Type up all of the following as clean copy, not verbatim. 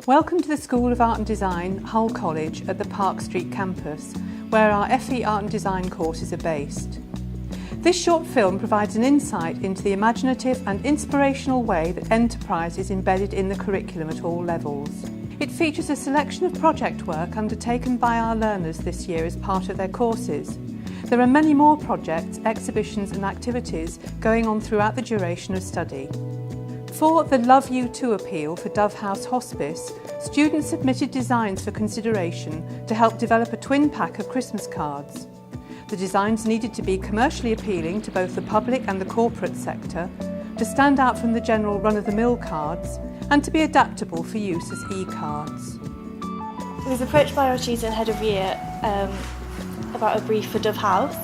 Welcome to the School of Art and Design, Hull College at the Park Street campus, where our FE Art and Design courses are based. This short film provides an insight into the imaginative and inspirational way that enterprise is embedded in the curriculum at all levels. It features a selection of project work undertaken by our learners this year as part of their courses. There are many more projects, exhibitions and activities going on throughout the duration of study. For the Love You Too appeal for Dove House Hospice, students submitted designs for consideration to help develop a twin pack of Christmas cards. The designs needed to be commercially appealing to both the public and the corporate sector, to stand out from the general run-of-the-mill cards, and to be adaptable for use as e-cards. I was approached by our tutor and head of year about a brief for Dove House,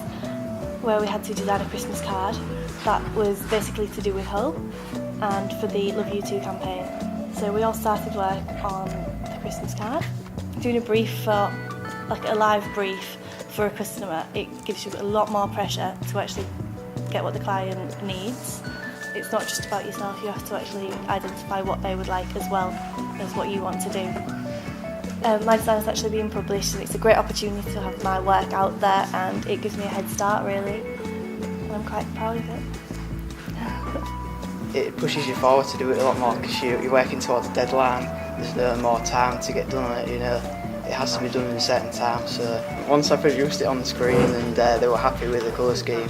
where we had to design a Christmas card that was basically to do with Hull and for the Love You Too campaign. So we all started work on the Christmas card. Doing a brief for, like a live brief for a customer, it gives you a lot more pressure to actually get what the client needs. It's not just about yourself, you have to actually identify what they would like as well as what you want to do. My design is actually being published and it's a great opportunity to have my work out there, and it gives me a head start really, and I'm quite proud of it. It pushes you forward to do it a lot more because you're working towards a deadline. There's no more time to get done on it, you know. It has to be done in a certain time. So once I produced it on the screen and they were happy with the colour scheme,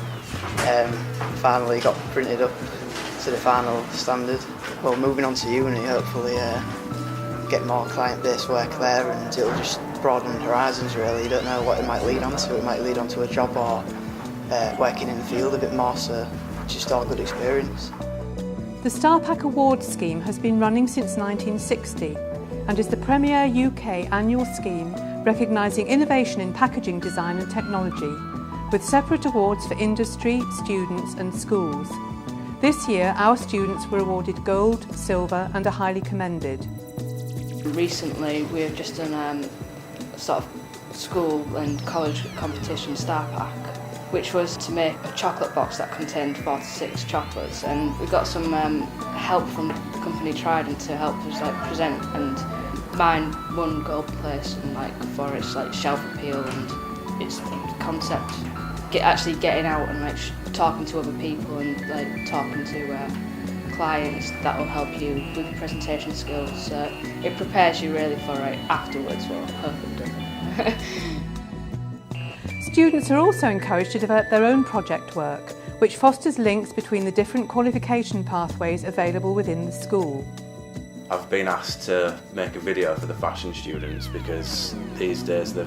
finally got printed up to the final standard. Well, moving on to uni, hopefully get more client-based work there, and it'll just broaden horizons really. You don't know what it might lead on to. It might lead on to a job or working in the field a bit more, so just all good experience. The Star Pack Awards scheme has been running since 1960 and is the premier UK annual scheme recognising innovation in packaging design and technology, with separate awards for industry, students and schools. This year our students were awarded gold, silver and are highly commended. Recently we've just done a sort of school and college competition Star Pack, which was to make a chocolate box that contained 4 to 6 chocolates, and we got some help from the company Trident to help us present, and mine won gold place for its shelf appeal and its concept. Actually getting out and talking to other people and talking to clients, that will help you with presentation skills. It prepares you really for afterwards. Well, I hope it does. Students are also encouraged to develop their own project work, which fosters links between the different qualification pathways available within the school. I've been asked to make a video for the fashion students because these days, the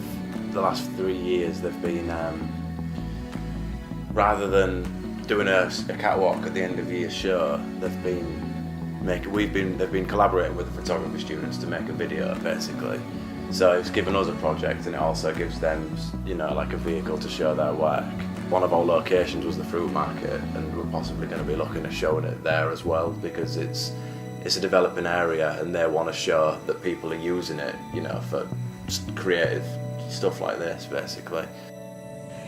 last 3 years, they've been, rather than doing a catwalk at the end of year show, they've been collaborating with the photography students to make a video basically. So it's given us a project, and it also gives them, a vehicle to show their work. One of our locations was the fruit market, and we're possibly going to be looking at showing it there as well, because it's a developing area and they want to show that people are using it, for creative stuff like this basically.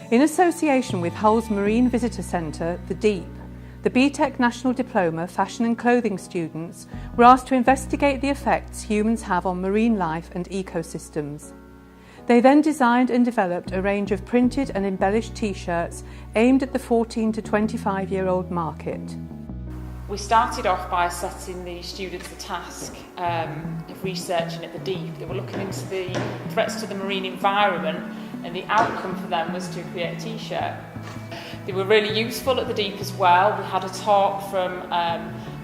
In association with Hull's Marine Visitor Centre, The Deep, the BTEC National Diploma Fashion and Clothing students were asked to investigate the effects humans have on marine life and ecosystems. They then designed and developed a range of printed and embellished t-shirts aimed at the 14 to 25-year-old market. We started off by setting the students the task of researching at the deep. They were looking into the threats to the marine environment, and the outcome for them was to create a t-shirt. They were really useful at the deep as well. We had a talk from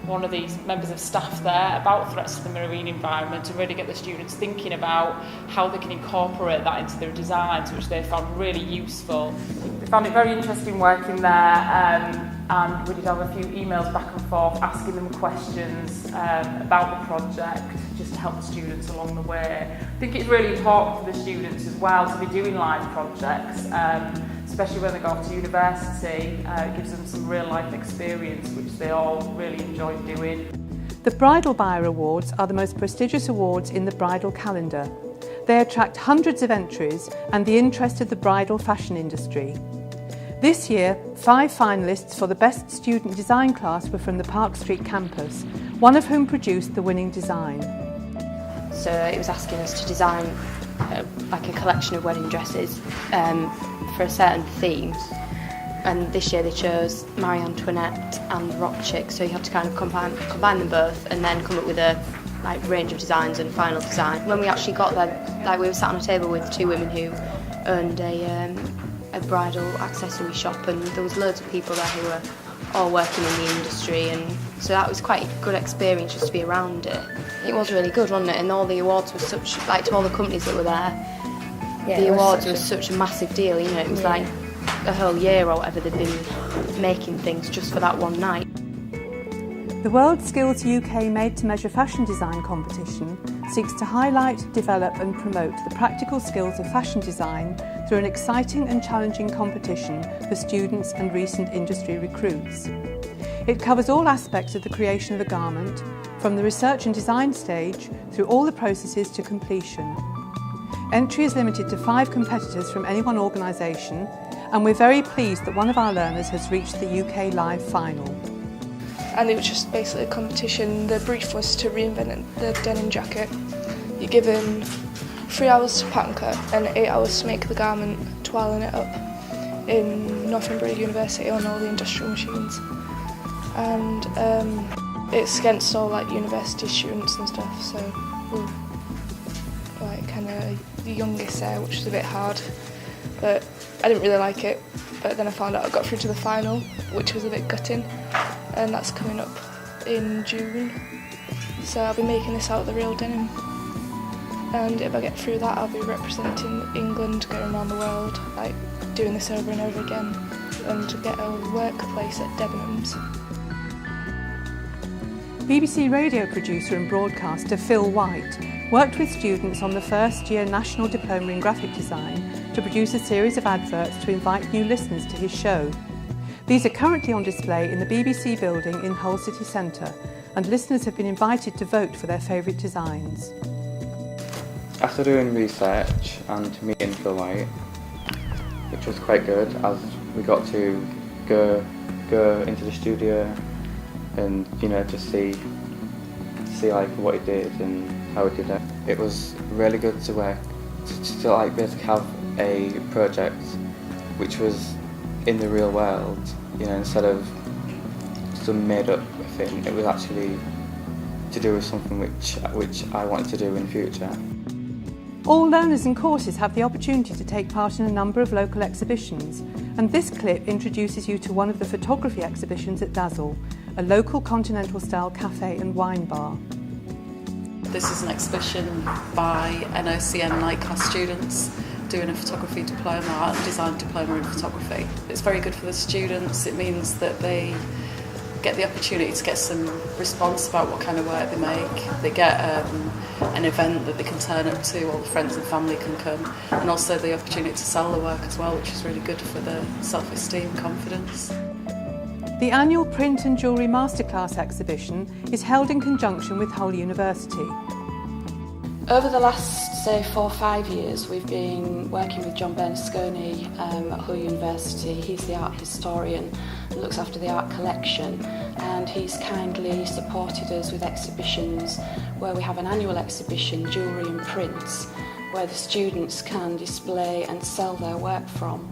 one of these members of staff there about threats to the marine environment, to really get the students thinking about how they can incorporate that into their designs, which they found really useful. They found it very interesting working there, and we did have a few emails back and forth asking them questions about the project, just to help the students along the way. I think it's really important for the students as well to be doing live projects, especially when they go off to university. It gives them some real life experience, which they all really enjoy doing. The Bridal Buyer Awards are the most prestigious awards in the bridal calendar. They attract hundreds of entries and the interest of the bridal fashion industry. This year, 5 finalists for the Best Student Design class were from the Park Street campus, one of whom produced the winning design. So it was asking us to design like a collection of wedding dresses for a certain theme. And this year they chose Marie Antoinette and Rock Chick, so you have to kind of combine them both and then come up with a range of designs and final design. When we actually got there, we were sat on a table with two women who owned a bridal accessory shop, and there was loads of people there who were all working in the industry, and so that was quite a good experience just to be around it. It was really good, wasn't it? And all the awards were such, to all the companies that were there, the awards were such a massive deal, you know, it was like a whole year or whatever they'd been making things just for that one night. The World Skills UK Made to Measure Fashion Design competition seeks to highlight, develop and promote the practical skills of fashion design through an exciting and challenging competition for students and recent industry recruits. It covers all aspects of the creation of a garment, from the research and design stage through all the processes to completion. Entry is limited to 5 competitors from any one organisation, and we're very pleased that one of our learners has reached the UK Live final. And it was just basically a competition. The brief was to reinvent the denim jacket. You're given 3 hours to pattern cut and 8 hours to make the garment, toiling it up in Northumbria University on all the industrial machines. And it's against all university students and stuff, so we're kind of the youngest there, which was a bit hard. But I didn't really like it, but then I found out I got through to the final, which was a bit gutting, and that's coming up in June. So I'll be making this out of the real denim, and if I get through that I'll be representing England, going around the world, doing this over and over again, and to get a workplace at Debenhams. BBC radio producer and broadcaster Phil White worked with students on the first year National Diploma in Graphic Design to produce a series of adverts to invite new listeners to his show. These are currently on display in the BBC building in Hull City Centre, and listeners have been invited to vote for their favourite designs. After doing research and meeting Phil White, which was quite good, as we got to go into the studio and just see what he did and how he did it. It was really good to work to basically have a project which was in the real world, instead of some made up thing. It was actually to do with something which I wanted to do in the future. All learners and courses have the opportunity to take part in a number of local exhibitions, and this clip introduces you to one of the photography exhibitions at Dazzle, a local continental-style cafe and wine bar. This is an exhibition by NOCM night class students doing a photography diploma, art and design diploma in photography. It's very good for the students. It means that they get the opportunity to get some response about what kind of work they make. They get an event that they can turn up to, all the friends and family can come, and also the opportunity to sell the work as well, which is really good for the self-esteem and confidence. The annual Print and Jewellery Masterclass exhibition is held in conjunction with Hull University. Over the last, 4 or 5 years, we've been working with John Bernasconi at Hull University. He's the art historian and looks after the art collection, and he's kindly supported us with exhibitions where we have an annual exhibition, Jewellery and Prints, where the students can display and sell their work from.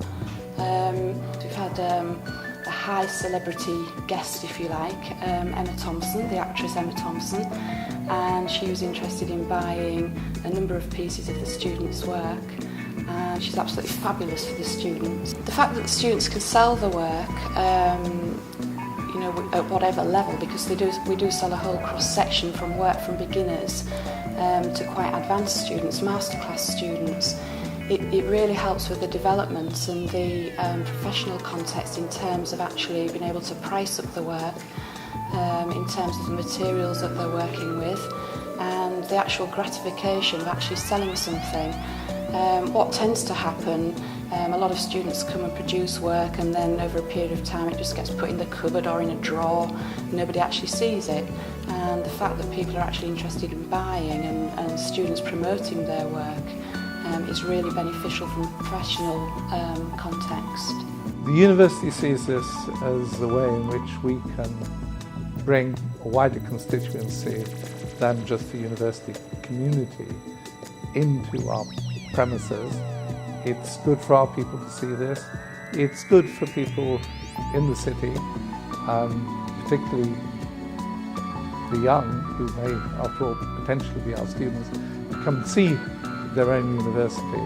We've had a high celebrity guest, if you like, Emma Thompson, the actress Emma Thompson, and she was interested in buying a number of pieces of the students' work, and she's absolutely fabulous for the students. The fact that the students can sell the work, at whatever level, because we do sell a whole cross-section from work from beginners to quite advanced students, masterclass students. It really helps with the development and the professional context in terms of actually being able to price up the work, in terms of the materials that they're working with, and the actual gratification of actually selling something. What tends to happen, a lot of students come and produce work, and then over a period of time it just gets put in the cupboard or in a drawer, nobody actually sees it. And the fact that people are actually interested in buying and students promoting their work is really beneficial from a professional context. The university sees this as the way in which we can bring a wider constituency than just the university community into our premises. It's good for our people to see this. It's good for people in the city, particularly the young, who may, after all, potentially be our students, come and see their own university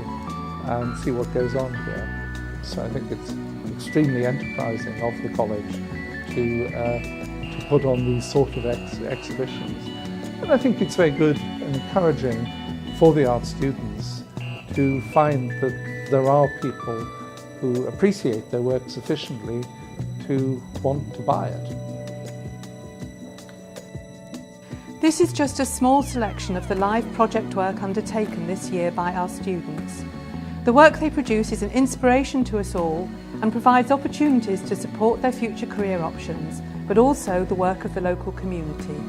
and see what goes on here. So I think it's extremely enterprising of the college to put on these sort of exhibitions. And I think it's very good and encouraging for the art students to find that there are people who appreciate their work sufficiently to want to buy it. This is just a small selection of the live project work undertaken this year by our students. The work they produce is an inspiration to us all and provides opportunities to support their future career options, but also the work of the local community.